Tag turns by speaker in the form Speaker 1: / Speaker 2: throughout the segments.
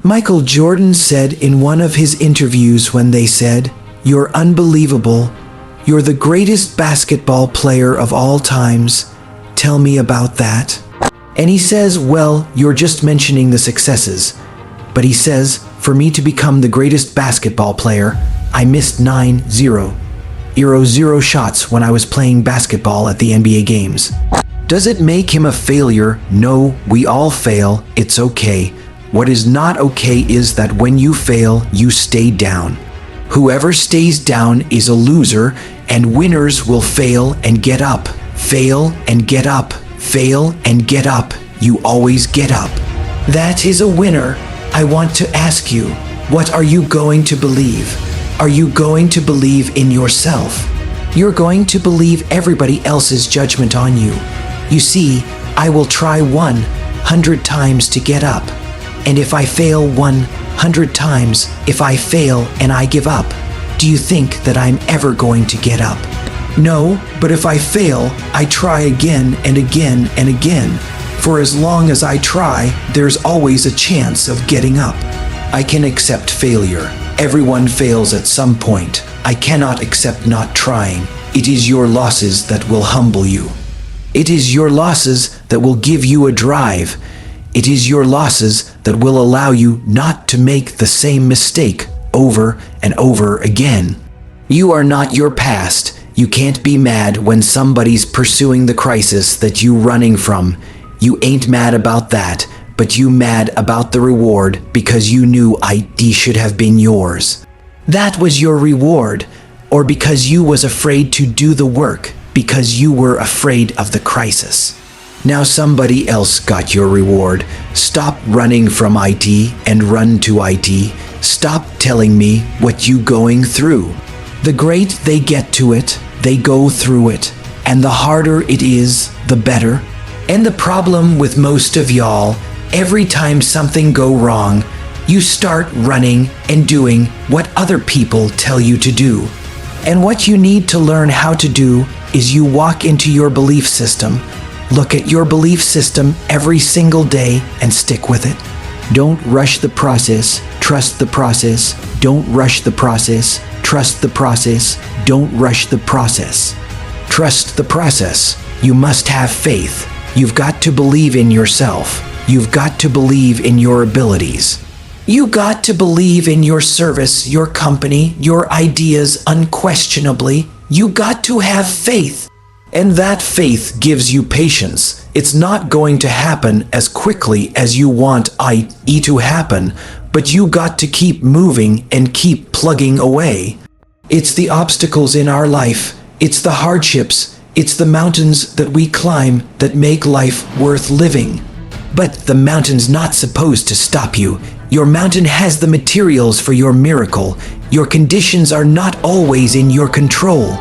Speaker 1: Michael Jordan said in one of his interviews when they said, "You're unbelievable. You're the greatest basketball player of all times. Tell me about that." And he says, well, you're just mentioning the successes. But he says, for me to become the greatest basketball player, I missed 0 shots when I was playing basketball at the NBA games. Does it make him a failure? No, we all fail. It's okay. What is not okay is that when you fail, you stay down. Whoever stays down is a loser, and winners will fail and get up. Fail and get up. Fail and get up. You always get up. That is a winner. I want to ask you, what are you going to believe? Are you going to believe in yourself? You're going to believe everybody else's judgment on you. You see, I will try 100 times to get up. And if I fail 100 times, if I fail and I give up, do you think that I'm ever going to get up? No, but if I fail, I try again and again and again. For as long as I try, there's always a chance of getting up. I can accept failure. Everyone fails at some point. I cannot accept not trying. It is your losses that will humble you. It is your losses that will give you a drive. It is your losses that will allow you not to make the same mistake over and over again. You are not your past. You can't be mad when somebody's pursuing the crisis that you're running from. You ain't mad about that, but you mad about the reward because you knew it should have been yours. That was your reward, or because you was afraid to do the work, because you were afraid of the crisis. Now somebody else got your reward. Stop running from IT and run to IT. Stop telling me what you going through. The great, they get to it, they go through it, and the harder it is, the better. And the problem with most of y'all, every time something go wrong, you start running and doing what other people tell you to do. And what you need to learn how to do is you walk into your belief system. Look at your belief system every single day and stick with it. Don't rush the process, trust the process. Don't rush the process, trust the process. Don't rush the process. Trust the process. You must have faith. You've got to believe in yourself. You've got to believe in your abilities. You got to believe in your service, your company, your ideas unquestionably. You got to have faith. And that faith gives you patience. It's not going to happen as quickly as you want it to happen, but you got to keep moving and keep plugging away. It's the obstacles in our life. It's the hardships. It's the mountains that we climb that make life worth living. But the mountain's not supposed to stop you. Your mountain has the materials for your miracle. Your conditions are not always in your control.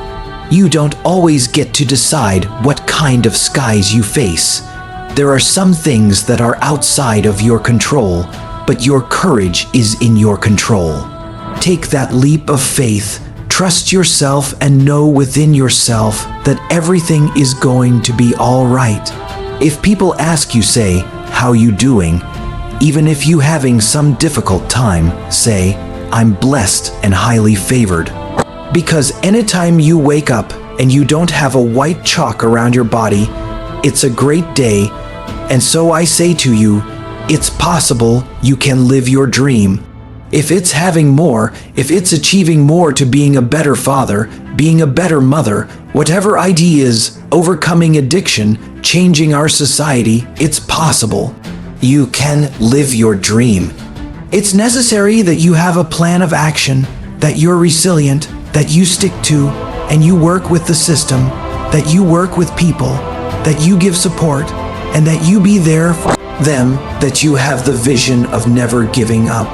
Speaker 1: You don't always get to decide what kind of skies you face. There are some things that are outside of your control, but your courage is in your control. Take that leap of faith, trust yourself, and know within yourself that everything is going to be all right. If people ask you, say, "How you doing?" Even if you having some difficult time, say, "I'm blessed and highly favored." Because anytime you wake up and you don't have a white chalk around your body, it's a great day. And so I say to you, it's possible you can live your dream. If it's having more, if it's achieving more to being a better father, being a better mother, whatever ideas, overcoming addiction, changing our society, it's possible. You can live your dream. It's necessary that you have a plan of action, that you're resilient, that you stick to, and you work with the system, that you work with people, that you give support, and that you be there for them, that you have the vision of never giving up,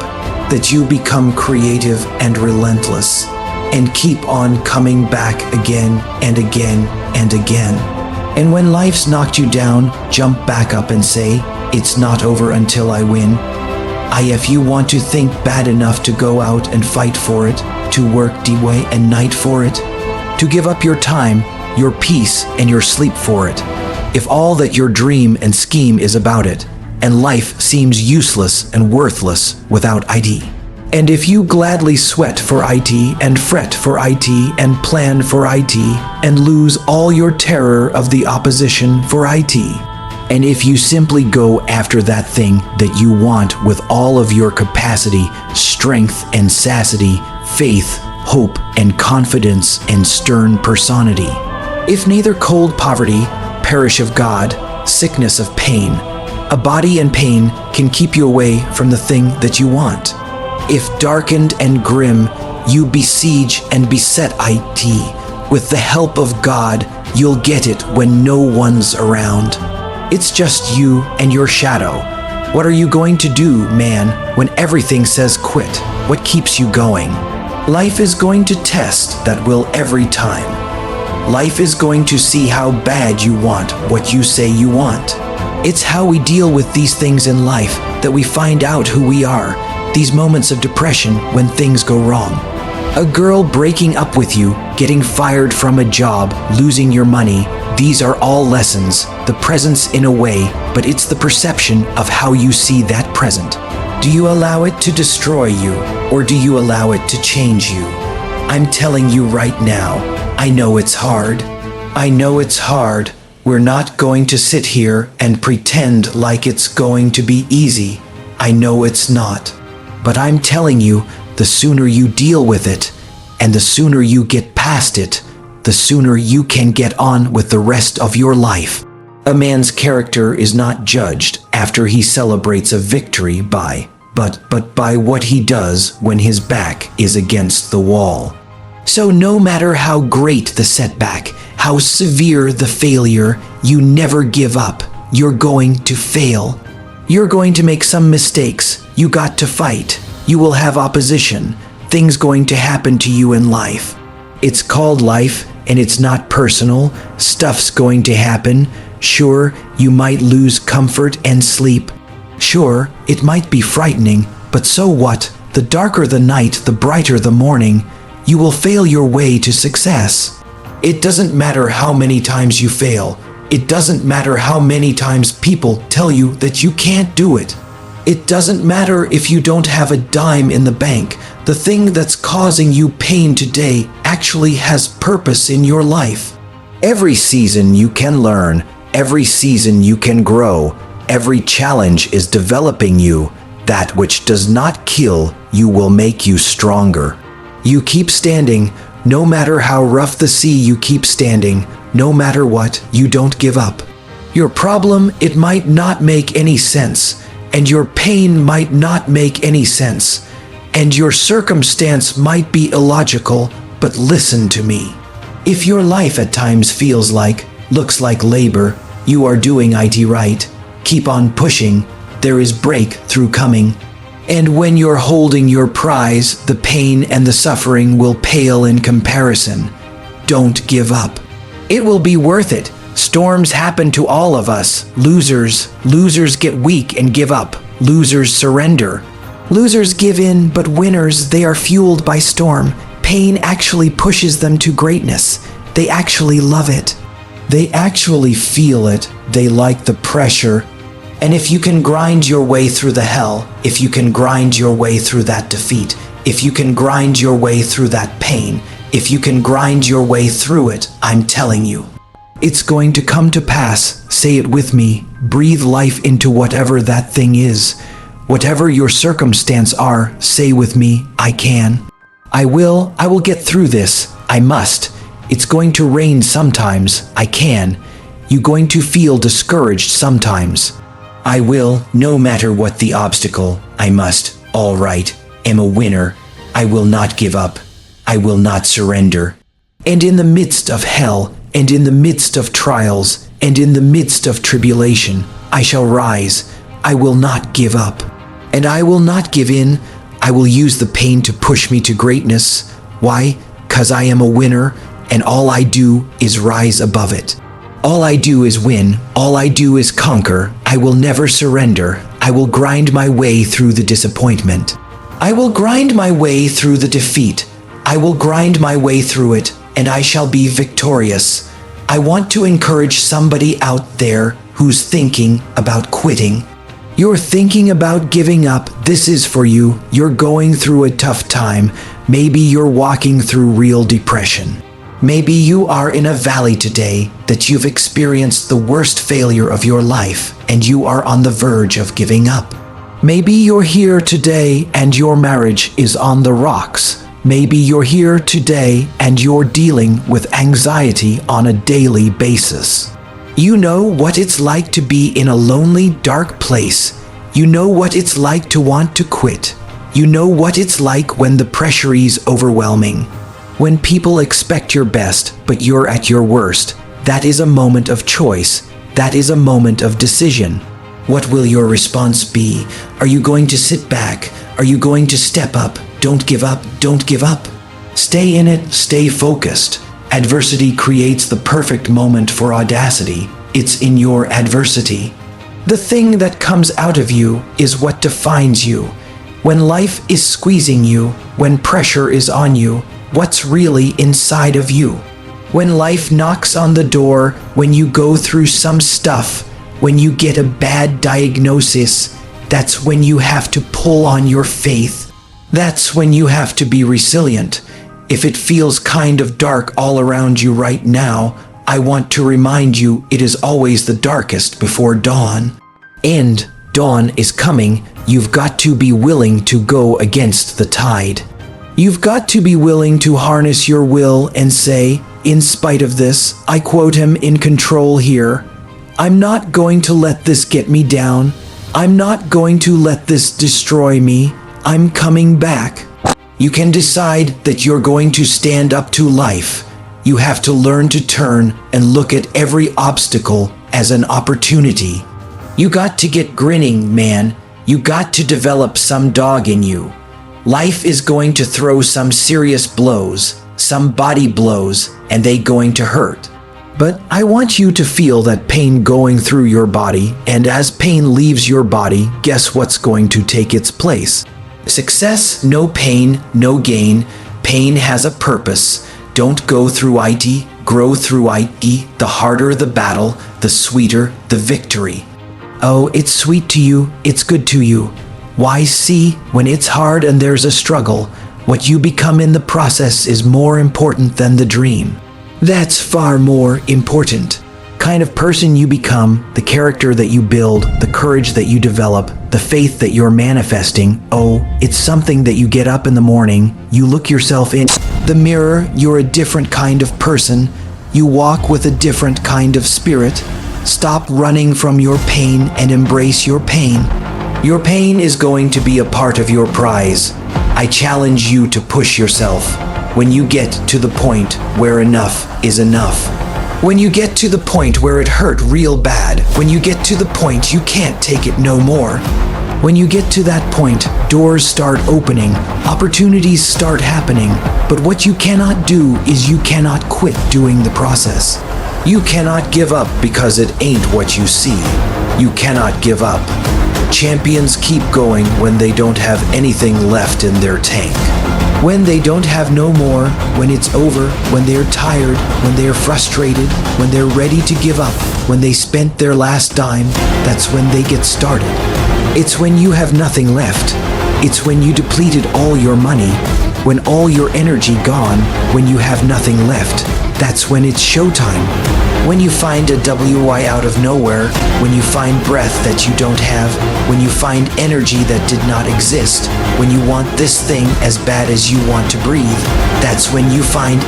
Speaker 1: that you become creative and relentless, and keep on coming back again and again and again. And when life's knocked you down, jump back up and say, "It's not over until I win." If you want to think bad enough to go out and fight for it, to work day and night for it, to give up your time, your peace, and your sleep for it, if all that your dream and scheme is about it, and life seems useless and worthless without IT. And if you gladly sweat for IT and fret for IT and plan for IT and lose all your terror of the opposition for IT, and if you simply go after that thing that you want with all of your capacity, strength and satiety, faith, hope and confidence and stern personality, if neither cold poverty, perish of God, sickness of pain, a body and pain can keep you away from the thing that you want. If darkened and grim, you besiege and beset IT, with the help of God, you'll get it when no one's around. It's just you and your shadow. What are you going to do, man, when everything says quit? What keeps you going? Life is going to test that will every time. Life is going to see how bad you want what you say you want. It's how we deal with these things in life that we find out who we are, these moments of depression when things go wrong. A girl breaking up with you, getting fired from a job, losing your money, these are all lessons, the presence in a way, but it's the perception of how you see that present. Do you allow it to destroy you, or do you allow it to change you? I'm telling you right now, I know it's hard. I know it's hard. We're not going to sit here and pretend like it's going to be easy. I know it's not. But I'm telling you, the sooner you deal with it, and the sooner you get past it, the sooner you can get on with the rest of your life. A man's character is not judged after he celebrates a victory but by what he does when his back is against the wall. So no matter how great the setback, how severe the failure, you never give up. You're going to fail. You're going to make some mistakes. You got to fight. You will have opposition. Things going to happen to you in life. It's called life, and it's not personal. Stuff's going to happen. Sure, you might lose comfort and sleep. Sure, it might be frightening, but so what? The darker the night, the brighter the morning. You will fail your way to success. It doesn't matter how many times you fail. It doesn't matter how many times people tell you that you can't do it. It doesn't matter if you don't have a dime in the bank. The thing that's causing you pain today actually has purpose in your life. Every season you can learn. Every season you can grow. Every challenge is developing you. That which does not kill you will make you stronger. You keep standing. No matter how rough the sea, you keep standing. No matter what, you don't give up. Your problem, it might not make any sense. And your pain might not make any sense. And your circumstance might be illogical, but listen to me. If your life at times looks like labor, you are doing it right. Keep on pushing. There is breakthrough coming. And when you're holding your prize, the pain and the suffering will pale in comparison. Don't give up. It will be worth it. Storms happen to all of us. Losers get weak and give up. Losers surrender. Losers give in, but winners, they are fueled by storm. Pain actually pushes them to greatness. They actually love it. They actually feel it. They like the pressure. And if you can grind your way through the hell, if you can grind your way through that defeat, if you can grind your way through that pain, if you can grind your way through it, I'm telling you, it's going to come to pass. Say it with me. Breathe life into whatever that thing is. Whatever your circumstance are, say with me, I can. I will get through this. I must. It's going to rain sometimes. I can. You're going to feel discouraged sometimes. I will, no matter what the obstacle. I must. All right. Am a winner. I will not give up. I will not surrender. And in the midst of hell, and in the midst of trials, and in the midst of tribulation, I shall rise. I will not give up. And I will not give in. I will use the pain to push me to greatness. Why? 'Cause I am a winner, and all I do is rise above it. All I do is win. All I do is conquer. I will never surrender. I will grind my way through the disappointment. I will grind my way through the defeat. I will grind my way through it, and I shall be victorious. I want to encourage somebody out there who's thinking about quitting. You're thinking about giving up. This is for you. You're going through a tough time. Maybe you're walking through real depression. Maybe you are in a valley today that you've experienced the worst failure of your life and you are on the verge of giving up. Maybe you're here today and your marriage is on the rocks. Maybe you're here today and you're dealing with anxiety on a daily basis. You know what it's like to be in a lonely, dark place. You know what it's like to want to quit. You know what it's like when the pressure is overwhelming. When people expect your best, but you're at your worst. That is a moment of choice. That is a moment of decision. What will your response be? Are you going to sit back? Are you going to step up? Don't give up, don't give up. Stay in it, stay focused. Adversity creates the perfect moment for audacity. It's in your adversity. The thing that comes out of you is what defines you. When life is squeezing you, when pressure is on you, what's really inside of you? When life knocks on the door, when you go through some stuff, when you get a bad diagnosis, that's when you have to pull on your faith. That's when you have to be resilient. If it feels kind of dark all around you right now, I want to remind you it is always the darkest before dawn. And dawn is coming. You've got to be willing to go against the tide. You've got to be willing to harness your will and say, in spite of this, I quote him in Control here, I'm not going to let this get me down. I'm not going to let this destroy me. I'm coming back. You can decide that you're going to stand up to life. You have to learn to turn and look at every obstacle as an opportunity. You got to get grinning, man. You got to develop some dog in you. Life is going to throw some serious blows, some body blows, and they going to hurt. But I want you to feel that pain going through your body, and as pain leaves your body, guess what's going to take its place? Success, no pain, no gain. Pain has a purpose. Don't go through it, grow through it. The harder the battle, the sweeter the victory. Oh, it's sweet to you, it's good to you. Why, see, when it's hard and there's a struggle, what you become in the process is more important than the dream. That's far more important. Kind of person you become, the character that you build, the courage that you develop, the faith that you're manifesting. Oh, it's something that you get up in the morning, you look yourself in the mirror, you're a different kind of person. You walk with a different kind of spirit. Stop running from your pain and embrace your pain. Your pain is going to be a part of your prize. I challenge you to push yourself. When you get to the point where enough is enough. When you get to the point where it hurt real bad. When you get to the point you can't take it no more. When you get to that point, doors start opening, opportunities start happening. But what you cannot do is you cannot quit doing the process. You cannot give up because it ain't what you see. You cannot give up. Champions keep going when they don't have anything left in their tank. When they don't have no more, when it's over, when they're tired, when they're frustrated, when they're ready to give up, when they spent their last dime, that's when they get started. It's when you have nothing left. It's when you depleted all your money, when all your energy gone, when you have nothing left. That's when it's showtime. When you find a WY out of nowhere, when you find breath that you don't have, when you find energy that did not exist, when you want this thing as bad as you want to breathe, that's when you find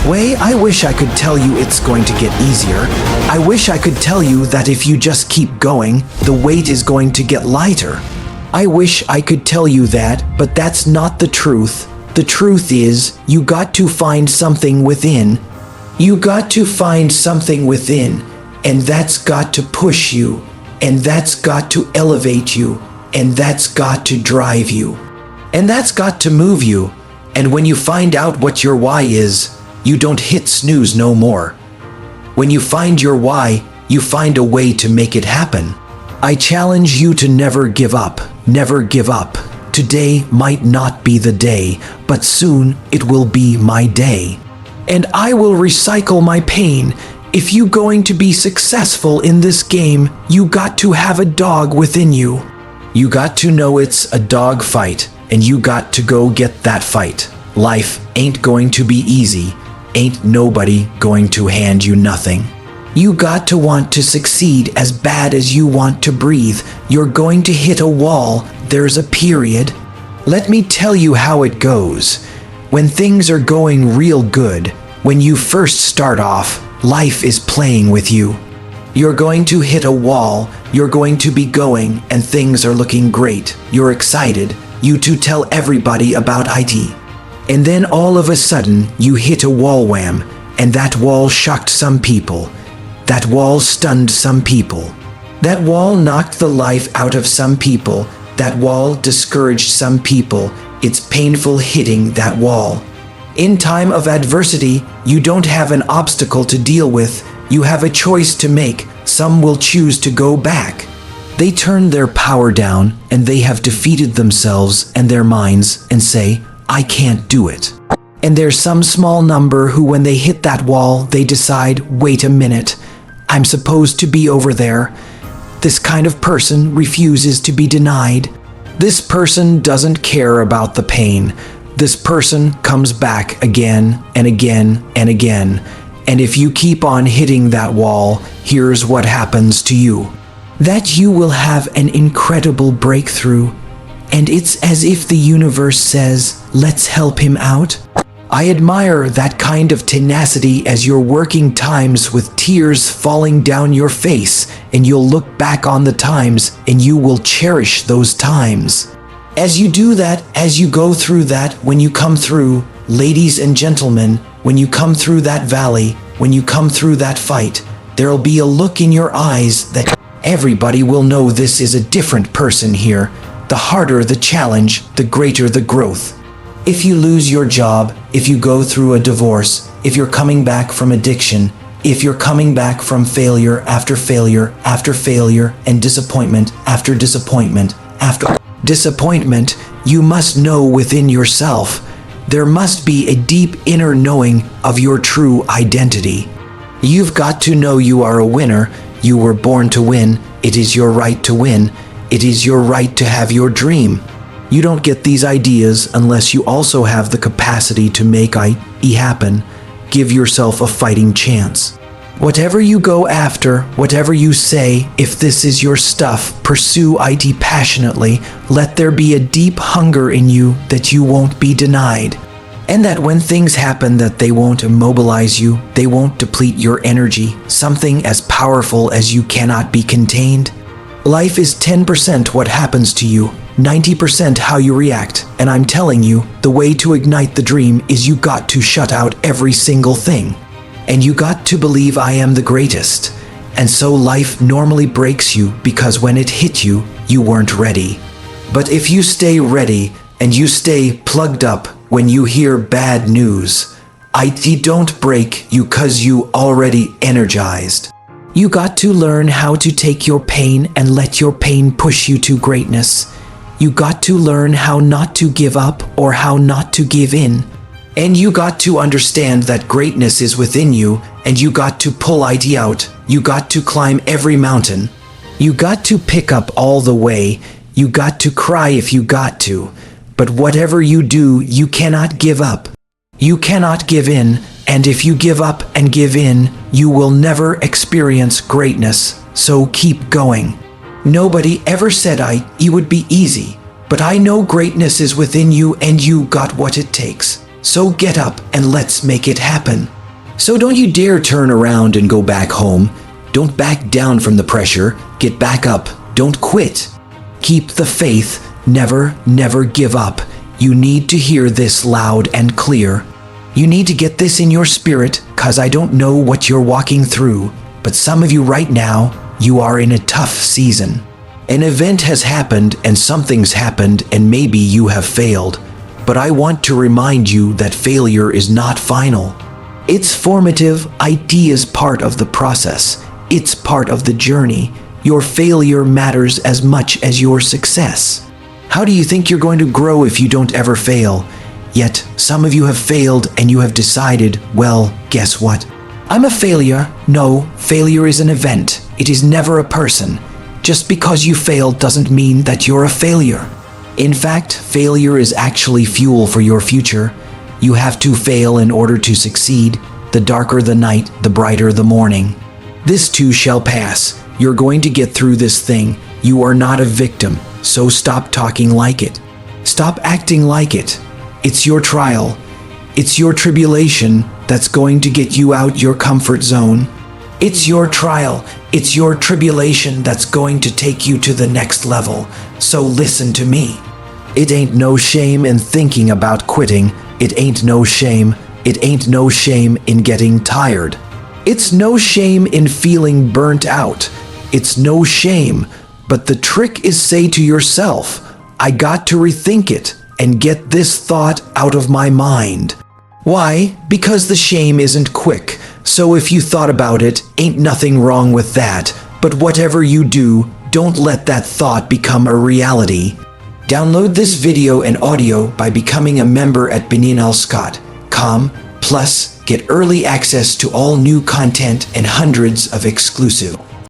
Speaker 1: way. I wish I could tell you it's going to get easier. I wish I could tell you that if you just keep going, the weight is going to get lighter. I wish I could tell you that, but that's not the truth. The truth is, you got to find something within. You got to find something within, and that's got to push you, and that's got to elevate you, and that's got to drive you, and that's got to move you. And when you find out what your why is, you don't hit snooze no more. When you find your why, you find a way to make it happen. I challenge you to never give up. Never give up. Today might not be the day, but soon it will be my day. And I will recycle my pain. If you going to be successful in this game, you got to have a dog within you. You got to know it's a dog fight, and you got to go get that fight. Life ain't going to be easy. Ain't nobody going to hand you nothing. You got to want to succeed as bad as you want to breathe. You're going to hit a wall. There's a period. Let me tell you how it goes. When things are going real good, when you first start off, life is playing with you. You're going to hit a wall, you're going to be going, and things are looking great. You're excited. You to tell everybody about IT. And then all of a sudden, you hit a wall wham, and that wall shocked some people. That wall stunned some people. That wall knocked the life out of some people. That wall discouraged some people. It's painful hitting that wall. In time of adversity, you don't have an obstacle to deal with. You have a choice to make. Some will choose to go back. They turn their power down, and they have defeated themselves and their minds and say, I can't do it. And there's some small number who, when they hit that wall, they decide, wait a minute, I'm supposed to be over there. This kind of person refuses to be denied. This person doesn't care about the pain. This person comes back again and again and again. And if you keep on hitting that wall, here's what happens to you. That you will have an incredible breakthrough. And it's as if the universe says, let's help him out. I admire that kind of tenacity as you're working times with tears falling down your face, and you'll look back on the times and you will cherish those times. As you do that, as you go through that, when you come through, ladies and gentlemen, when you come through that valley, when you come through that fight, there'll be a look in your eyes that everybody will know this is a different person here. The harder the challenge, the greater the growth. If you lose your job, if you go through a divorce, if you're coming back from addiction, if you're coming back from failure after failure after failure and disappointment after disappointment after disappointment, you must know within yourself, there must be a deep inner knowing of your true identity. You've got to know you are a winner. You were born to win. It is your right to win. It is your right to have your dream. You don't get these ideas unless you also have the capacity to make it happen. Give yourself a fighting chance. Whatever you go after, whatever you say, if this is your stuff, pursue it passionately. Let there be a deep hunger in you that you won't be denied. And that when things happen that they won't immobilize you, they won't deplete your energy, something as powerful as you cannot be contained. Life is 10% what happens to you, 90% how you react, and I'm telling you, the way to ignite the dream is you got to shut out every single thing. And you got to believe I am the greatest. And so life normally breaks you because when it hit you, you weren't ready. But if you stay ready and you stay plugged up when you hear bad news, it don't break you cause you already energized. You got to learn how to take your pain and let your pain push you to greatness. You got to learn how not to give up or how not to give in. And you got to understand that greatness is within you, and you got to pull it out. You got to climb every mountain. You got to pick up all the way. You got to cry if you got to. But whatever you do, you cannot give up. You cannot give in, and if you give up and give in, you will never experience greatness. So keep going. Nobody ever said it would be easy, but I know greatness is within you and you got what it takes. So get up and let's make it happen. So don't you dare turn around and go back home. Don't back down from the pressure. Get back up. Don't quit. Keep the faith. Never, never give up. You need to hear this loud and clear. You need to get this in your spirit, cause I don't know what you're walking through, but some of you right now, you are in a tough season. An event has happened and something's happened and maybe you have failed. But I want to remind you that failure is not final. It's formative. It is part of the process. It's part of the journey. Your failure matters as much as your success. How do you think you're going to grow if you don't ever fail? Yet, some of you have failed and you have decided, well, guess what? I'm a failure. No, failure is an event. It is never a person. Just because you failed doesn't mean that you're a failure. In fact, failure is actually fuel for your future. You have to fail in order to succeed. The darker the night, the brighter the morning. This too shall pass. You're going to get through this thing. You are not a victim, so stop talking like it. Stop acting like it. It's your trial. It's your tribulation that's going to get you out your comfort zone. It's your trial. It's your tribulation that's going to take you to the next level. So listen to me. It ain't no shame in thinking about quitting. It ain't no shame. It ain't no shame in getting tired. It's no shame in feeling burnt out. It's no shame. But the trick is say to yourself, I got to rethink it and get this thought out of my mind. Why? Because the shame isn't quick. So if you thought about it, ain't nothing wrong with that. But whatever you do, don't let that thought become a reality. Download this video and audio by becoming a member at beninalscott.com. Plus, get early access to all new content and hundreds of exclusive